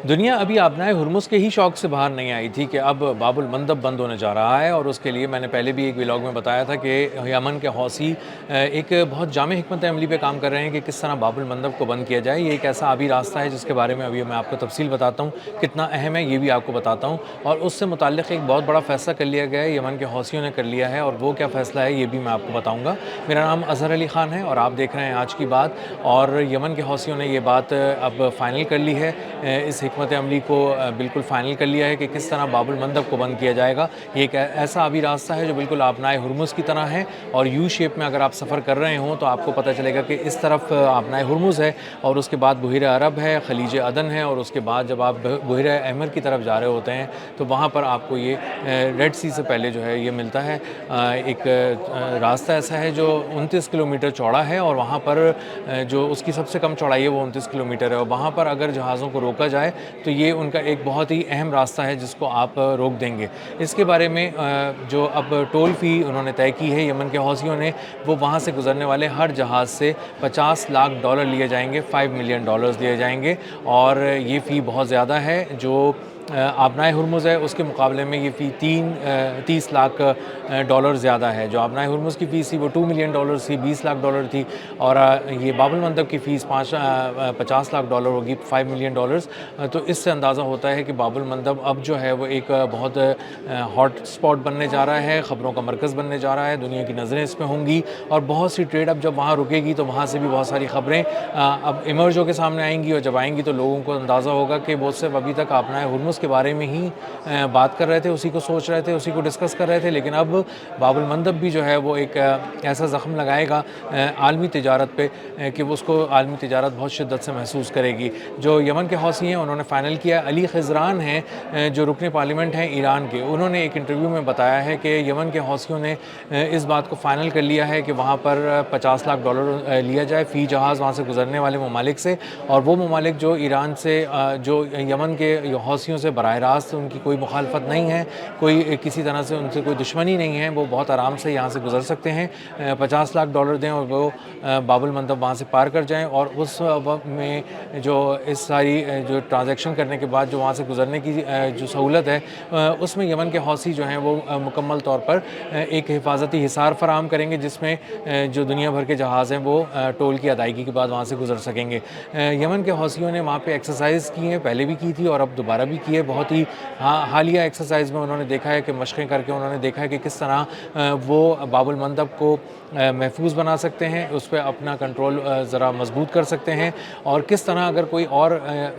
دنیا ابھی آبنائے ہرمز کے ہی شوق سے باہر نہیں آئی تھی کہ اب باب المندب بند ہونے جا رہا ہے، اور اس کے لیے میں نے پہلے بھی ایک ولاگ میں بتایا تھا کہ یمن کے حوثی ایک بہت جامع حکمت عملی پہ کام کر رہے ہیں کہ کس طرح باب المندب کو بند کیا جائے۔ یہ ایک ایسا آبی راستہ ہے جس کے بارے میں ابھی میں آپ کو تفصیل بتاتا ہوں، کتنا اہم ہے یہ بھی آپ کو بتاتا ہوں، اور اس سے متعلق ایک بہت بڑا فیصلہ کر لیا گیا ہے، یمن کے حوثیوں نے کر لیا ہے، اور وہ کیا فیصلہ ہے یہ بھی میں آپ کو بتاؤں گا۔ میرا نام اظہر علی خان ہے اور آپ دیکھ رہے ہیں آج کی بات، اور یمن کے حوثیوں نے یہ بات اب فائنل کر لی ہے، اس حکمت عملی کو بالکل فائنل کر لیا ہے کہ کس طرح باب المندب کو بند کیا جائے گا۔ یہ ایک ایسا آبی راستہ ہے جو بالکل آبنائے ہرمز کی طرح ہے، اور یو شیپ میں اگر آپ سفر کر رہے ہوں تو آپ کو پتہ چلے گا کہ اس طرف آبنائے ہرمز ہے، اور اس کے بعد بحیرہ عرب ہے، خلیج عدن ہے، اور اس کے بعد جب آپ بحیرہ احمر کی طرف جا رہے ہوتے ہیں تو وہاں پر آپ کو یہ ریڈ سی سے پہلے جو ہے یہ ملتا ہے۔ ایک راستہ ایسا ہے جو 29 کلومیٹر چوڑا ہے، اور وہاں پر جو اس کی سب سے کم چوڑائی ہے وہ 29 کلومیٹر ہے، اور وہاں پر اگر جہازوں کو روکا جائے تو یہ ان کا ایک بہت ہی اہم راستہ ہے جس کو آپ روک دیں گے۔ اس کے بارے میں جو اب ٹول فی انہوں نے طے کی ہے یمن کے حوثیوں نے، وہ وہاں سے گزرنے والے ہر جہاز سے $50 لاکھ لیے جائیں گے، $5 ملین لیے جائیں گے، اور یہ فی بہت زیادہ ہے۔ جو آبنائے ہرمز ہے اس کے مقابلے میں یہ فی 30 لاکھ ڈالر زیادہ ہے۔ جو آبنائے ہرمز کی فیس تھی وہ $2 ملین تھی، $20 لاکھ تھی، اور یہ باب المندب کی فیس $50 لاکھ ہوگی، $5 ملین۔ تو اس سے اندازہ ہوتا ہے کہ باب المندب اب جو ہے وہ ایک بہت ہاٹ سپاٹ بننے جا رہا ہے، خبروں کا مرکز بننے جا رہا ہے، دنیا کی نظریں اس پہ ہوں گی، اور بہت سی ٹریڈ اب جب وہاں رکے گی تو وہاں سے بھی بہت ساری خبریں اب ایمرج ہو کے سامنے آئیں گی، اور جب آئیں گی تو لوگوں کو اندازہ ہوگا کہ وہ صرف ابھی تک آبنائے ہرمز کے بارے میں ہی بات کر رہے تھے، اسی کو سوچ رہے تھے، اسی کو ڈسکس کر رہے تھے، لیکن اب باب المندب بھی جو ہے وہ ایک ایسا زخم لگائے گا عالمی تجارت پہ کہ اس کو عالمی تجارت بہت شدت سے محسوس کرے گی۔ جو یمن کے حوثی ہیں انہوں نے فائنل کیا، علی خضران ہیں جو رکن پارلیمنٹ ہیں ایران کے، انہوں نے ایک انٹرویو میں بتایا ہے کہ یمن کے حوثیوں نے اس بات کو فائنل کر لیا ہے کہ وہاں پر $50 لاکھ لیا جائے فی جہاز وہاں سے گزرنے والے ممالک سے، اور وہ ممالک جو ایران سے جو یمن کے حوثیوں سے براہ راست ان کی کوئی مخالفت نہیں ہے، کوئی کسی طرح سے ان سے کوئی دشمنی نہیں ہے، وہ بہت آرام سے یہاں سے گزر سکتے ہیں، $50 لاکھ دیں اور وہ باب المندب وہاں سے پار کر جائیں، اور اس وقت میں جو اس ساری جو ٹرانزیکشن کرنے کے بعد جو وہاں سے گزرنے کی جو سہولت ہے اس میں یمن کے حوثی جو ہیں وہ مکمل طور پر ایک حفاظتی حصار فراہم کریں گے، جس میں جو دنیا بھر کے جہاز ہیں وہ ٹول کی ادائیگی کے بعد وہاں سے گزر سکیں گے۔ یمن کے حوثیوں نے وہاں پہ ایکسرسائز کی ہیں، پہلے بھی کی تھی اور اب دوبارہ بھی کی ہے، بہت ہی حالیہ ایکسرسائز میں انہوں نے دیکھا ہے کہ مشقیں کر کے انہوں نے دیکھا ہے کہ کس طرح وہ باب المندب کو محفوظ بنا سکتے ہیں، اس پہ اپنا کنٹرول ذرا مضبوط کر سکتے ہیں، اور کس طرح اگر کوئی اور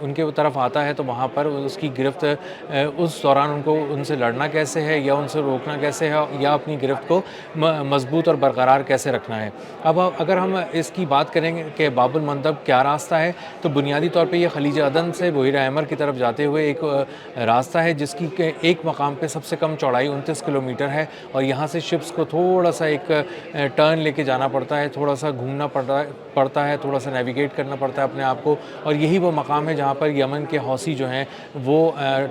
ان کے طرف آتا ہے تو وہاں پر اس کی گرفت اس دوران ان کو ان سے لڑنا کیسے ہے یا ان سے روکنا کیسے ہے، یا اپنی گرفت کو مضبوط اور برقرار کیسے رکھنا ہے۔ اب اگر ہم اس کی بات کریں گے کہ باب المندب کیا راستہ ہے، تو بنیادی طور پہ یہ خلیج عدن سے بحیرہ احمر کی طرف جاتے ہوئے ایک راستہ ہے جس کی ایک مقام پہ سب سے کم چوڑائی 29 کلومیٹر ہے، اور یہاں سے شپس کو تھوڑا سا ایک ٹرن لے کے جانا پڑتا ہے، تھوڑا سا گھومنا پڑتا ہے، تھوڑا سا نیویگیٹ کرنا پڑتا ہے اپنے آپ کو، اور یہی وہ مقام ہے جہاں پر یمن کے حوثی جو ہیں وہ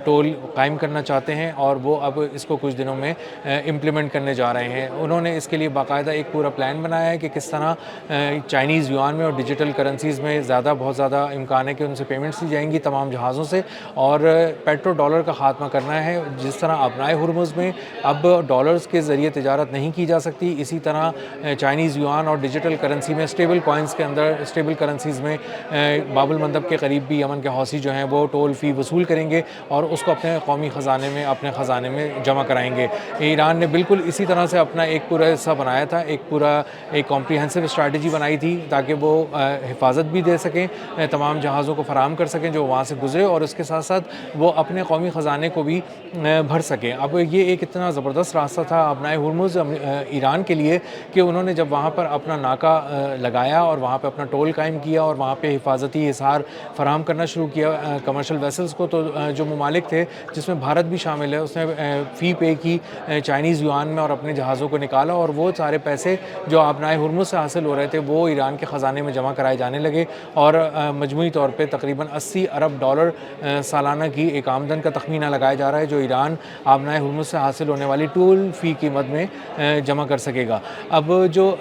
ٹول قائم کرنا چاہتے ہیں، اور وہ اب اس کو کچھ دنوں میں امپلیمنٹ کرنے جا رہے ہیں۔ انہوں نے اس کے لیے باقاعدہ ایک پورا پلان بنایا ہے کہ کس طرح چائنیز یوان میں اور ڈیجیٹل کرنسیز میں بہت زیادہ امکان ہے کہ ان سے پیمنٹس دی جائیں گی تمام جہازوں سے، اور پیٹرو ڈالر کا خاتمہ کرنا ہے۔ جس طرح آبنائے ہرمز میں اب ڈالرز کے ذریعے تجارت نہیں کی جا سکتی، اسی طرح چائنیز یوان اور ڈیجیٹل کرنسی میں اسٹیبل کوائنز کے اندر اسٹیبل کرنسیز میں باب المندب کے قریب بھی یمن کے حوثی جو ہیں وہ ٹول فی وصول کریں گے اور اس کو اپنے قومی خزانے میں اپنے خزانے میں جمع کرائیں گے۔ ایران نے بالکل اسی طرح سے اپنا ایک پورا حصہ بنایا تھا، ایک کمپریہنسو اسٹریٹجی بنائی تھی تاکہ وہ حفاظت بھی دے سکیں، تمام جہازوں کو فراہم کر سکیں جو وہاں سے گزرے، اور اس کے ساتھ ساتھ وہ اپنے قومی خزانے کو بھی بھر سکیں۔ اب یہ ایک اتنا زبردست راستہ تھا آبنائے ہرمز ایران کے لیے کہ انہوں نے جب وہاں پر اپنا ناکہ لگایا اور وہاں پہ اپنا ٹول قائم کیا اور وہاں پہ حفاظتی حصار فراہم کرنا شروع کیا کمرشل ویسلز کو، تو جو ممالک تھے جس میں بھارت بھی شامل ہے اس نے فی پے کی چائنیز یوان میں اور اپنے جہازوں کو نکالا، اور وہ سارے پیسے جو آبنائے ہرمز سے حاصل ہو رہے تھے وہ ایران کے خزانے میں جمع کرائے جانے لگے، اور مجموعی طور پہ تقریباً $80 ارب سالانہ کی ایک ایک آمدن کا تخمینہ لگایا جا رہا ہے جو ایران آبنائے ہرمز سے حاصل ہونے والی ٹول فی قیمت میں جمع کر سکے گا۔ اب جو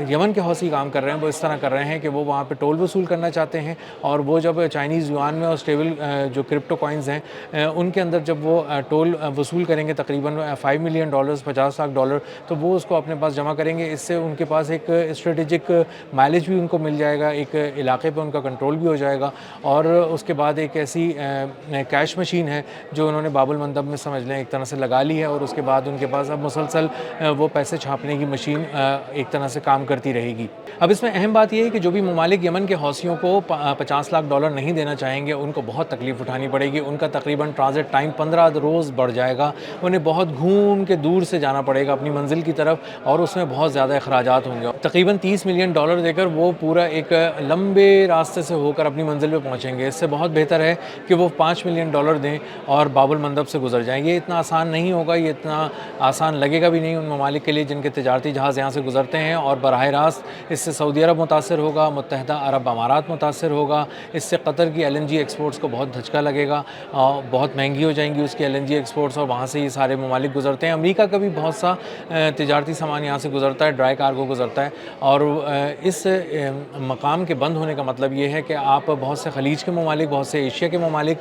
یمن کے حوثی کام کر رہے ہیں وہ اس طرح کر رہے ہیں کہ وہ وہاں پہ ٹول وصول کرنا چاہتے ہیں، اور وہ جب چائنیز یوان میں اور اسٹیبل جو کرپٹو کوائنز ہیں ان کے اندر جب وہ ٹول وصول کریں گے تقریباً $5 ملین $50 لاکھ، تو وہ اس کو اپنے پاس جمع کریں گے۔ اس سے ان کے پاس ایک اسٹریٹجک مائلیج بھی ان کو مل جائے گا، ایک علاقے پہ ان کا کنٹرول بھی ہو جائے گا، اور اس کے بعد ایک ایسی کیش مشین ہے جو انہوں نے باب المندب میں سمجھ لیں ایک طرح سے لگا لی ہے، اور اس کے بعد ان کے پاس اب مسلسل وہ پیسے چھاپنے کی مشین ایک طرح سے کام کرتی رہے گی۔ اب اس میں اہم بات یہ ہے کہ جو بھی ممالک یمن کے حوثیوں کو $50 لاکھ نہیں دینا چاہیں گے ان کو بہت تکلیف اٹھانی پڑے گی۔ ان کا تقریباً ٹرانزٹ ٹائم 15 روز بڑھ جائے گا، انہیں بہت گھوم کے دور سے جانا پڑے گا اپنی منزل کی طرف، اور اس میں بہت زیادہ اخراجات ہوں گے۔ تقریباً $30 ملین دے کر وہ پورا ایک لمبے راستے سے ہو کر اپنی منزل پہ پہنچیں گے۔ اس سے بہت بہتر ہے کہ وہ $5 ملین دیں اور باب المندب سے گزر جائیں۔ یہ اتنا آسان نہیں ہوگا، یہ اتنا آسان لگے گا بھی نہیں ان ممالک کے لیے جن کے تجارتی جہاز یہاں سے گزرتے ہیں، اور براہ راست اس سے سعودی عرب متاثر ہوگا، متحدہ عرب امارات متاثر ہوگا، اس سے قطر کی LNG ایکسپورٹس کو بہت دھچکا لگے گا، بہت مہنگی ہو جائیں گی اس کی LNG ایکسپورٹس، اور وہاں سے یہ سارے ممالک گزرتے ہیں۔ امریکہ کا بھی بہت سا تجارتی سامان یہاں سے گزرتا ہے، ڈرائی کارگو گزرتا ہے، اور اس مقام کے بند ہونے کا مطلب یہ ہے کہ آپ بہت سے خلیج کے ممالک، بہت سے ایشیا کے ممالک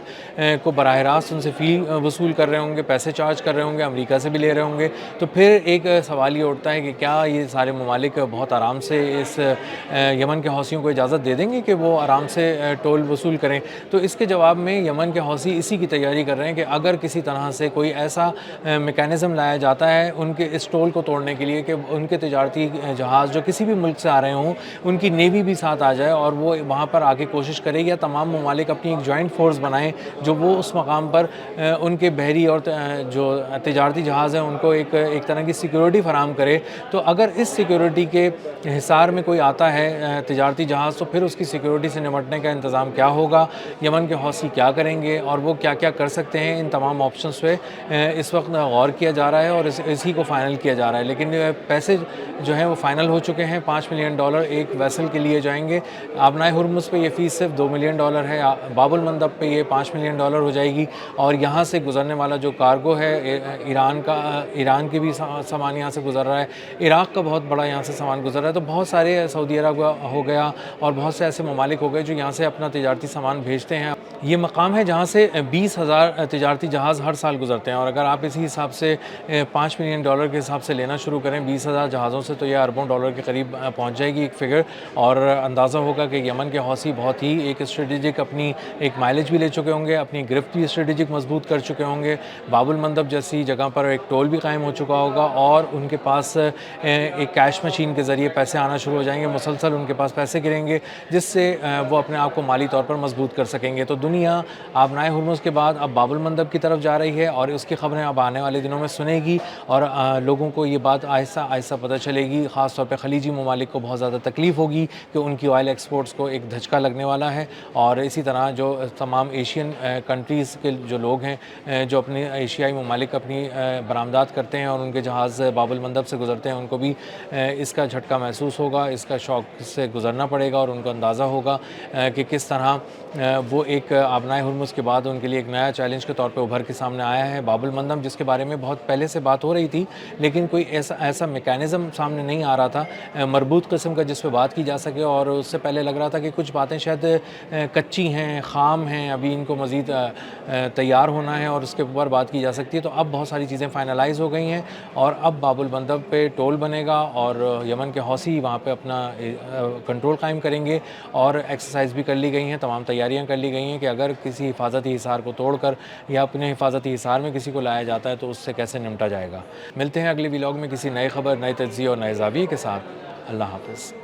کو براہ راست ان سے فی وصول کر رہے ہوں گے، پیسے چارج کر رہے ہوں گے، امریکہ سے بھی لے رہے ہوں گے۔ تو پھر ایک سوال یہ اٹھتا ہے کہ کیا یہ سارے ممالک بہت آرام سے اس یمن کے حوثیوں کو اجازت دے دیں گے کہ وہ آرام سے ٹول وصول کریں؟ تو اس کے جواب میں یمن کے حوثی اسی کی تیاری کر رہے ہیں کہ اگر کسی طرح سے کوئی ایسا میکینزم لایا جاتا ہے ان کے اس ٹول کو توڑنے کے لیے کہ ان کے تجارتی جہاز جو کسی بھی ملک سے آ رہے ہوں ان کی نیوی بھی ساتھ آ جائے اور وہ وہاں پر آ کے کوشش کرے، یا تمام ممالک اپنی ایک جوائنٹ فورس بنائیں جو وہ اس مقام پر ان کے بحری اور جو تجارتی جہاز ہیں ان کو ایک طرح کی سیکیورٹی فراہم کرے۔ تو اگر اس سیکیورٹی کے حصار میں کوئی آتا ہے تجارتی جہاز، تو پھر اس کی سیکیورٹی سے نمٹنے کا انتظام کیا ہوگا، یمن کے حوثی کیا کریں گے، اور وہ کیا کیا کر سکتے ہیں، ان تمام آپشنز پہ اس وقت غور کیا جا رہا ہے اور اسی کو فائنل کیا جا رہا ہے۔ لیکن پیسے جو ہیں وہ فائنل ہو چکے ہیں، $5 ملین ایک ویسل کے لیے جائیں گے۔ آبنائے ہرمز پہ یہ فیس صرف $2 ملین ہے، باب المندب پہ یہ $5 ملین ہو جائے گی، اور یہاں سے گزرنے والا جو کارگو ہے ایران کے بھی سامان یہاں سے گزر رہا ہے، عراق کا بہت بڑا یہاں سے سامان گزر رہا ہے، تو بہت سارے سعودی عرب ہو گیا اور بہت سے ایسے ممالک ہو گئے جو یہاں سے اپنا تجارتی سامان بھیجتے ہیں۔ یہ مقام ہے جہاں سے 20,000 تجارتی جہاز ہر سال گزرتے ہیں، اور اگر آپ اسی حساب سے $5 ملین کے حساب سے لینا شروع کریں 20,000 جہازوں سے، تو یہ اربوں ڈالر کے قریب پہنچ جائے گی ایک فگر، اور اندازہ ہوگا کہ یمن کے حوثی بہت ہی ایک اسٹریٹجک اپنی ایک مائلیج بھی لے چکے ہوں گے، اپنی گرفت بھی اسٹریٹجک مضبوط کر چکے ہوں گے، باب المندب جیسی جگہ پر ایک ٹول بھی قائم ہو چکا ہوگا، اور ان کے پاس ایک کیش مشین کے ذریعے پیسے آنا شروع ہو جائیں گے، مسلسل ان کے پاس پیسے گریں گے، جس سے وہ اپنے آپ کو مالی طور پر مضبوط کر سکیں گے۔ تو دنیا آبنائے ہرمز کے بعد اب باب المندب کی طرف جا رہی ہے، اور اس کی خبریں اب آنے والے دنوں میں سنے گی، اور لوگوں کو یہ بات آہستہ آہستہ پتہ چلے گی، خاص طور پہ خلیجی ممالک کو بہت زیادہ تکلیف ہوگی کہ ان کی آئل ایکسپورٹس کو ایک دھچکا لگنے والا ہے، اور اسی طرح جو تمام ایشین کنٹریز کے جو لوگ ہیں جو اپنے ایشیائی ممالک اپنی برآمدات کرتے ہیں اور ان کے جہاز باب المندب سے گزرتے ہیں، ان کو بھی اس کا جھٹکا محسوس ہوگا، اس کا شوق سے گزرنا پڑے گا، اور ان کو اندازہ ہوگا کہ کس طرح وہ ایک آبنائے ہرمز کے بعد ان کے لیے ایک نیا چیلنج کے طور پہ ابھر کے سامنے آیا ہے۔ باب المندب جس کے بارے میں بہت پہلے سے بات ہو رہی تھی، لیکن کوئی ایسا میکینزم سامنے نہیں آ رہا تھا مربوط قسم کا جس پہ بات کی جا سکے، اور اس سے پہلے لگ رہا تھا کہ کچھ باتیں شاید کچی ہیں، خام ہیں، ابھی ان کو مزید تیار ہونا ہے اور اس کے اوپر بات کی جا سکتی ہے۔ تو اب بہت ساری چیزیں فائنلائز ہو گئی ہیں، اور اب باب المندب پہ ٹول بنے گا، اور یمن کے حوثی وہاں پہ اپنا کنٹرول قائم کریں گے، اور ایکسرسائز بھی کر لی گئی ہیں، تمام تیاریاں کر لی گئی ہیں کہ اگر کسی حفاظتی حصار کو توڑ کر یا اپنے حفاظتی حصار میں کسی کو لایا جاتا ہے تو اس سے کیسے نمٹا جائے گا۔ ملتے ہیں اگلے ولاگ میں کسی نئے خبر، نئے تجزیے اور نئے زاویے کے ساتھ۔ اللہ حافظ۔